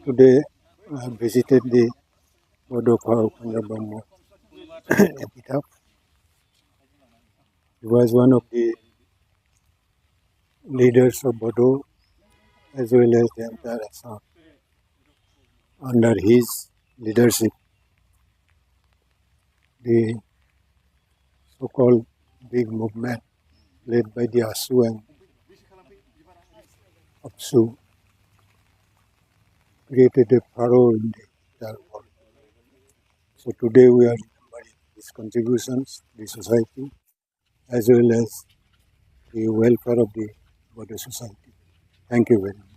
Today, I visited the bड'फ epitaph. He was one of the leaders of Bodo as well as the entire Assam. Under his leadership, the so-called big movement led by the Asu and Apsu created a furor in the entire world. So today we are remembering his contributions to the society as well as the welfare of the Bodo society. Thank you very much.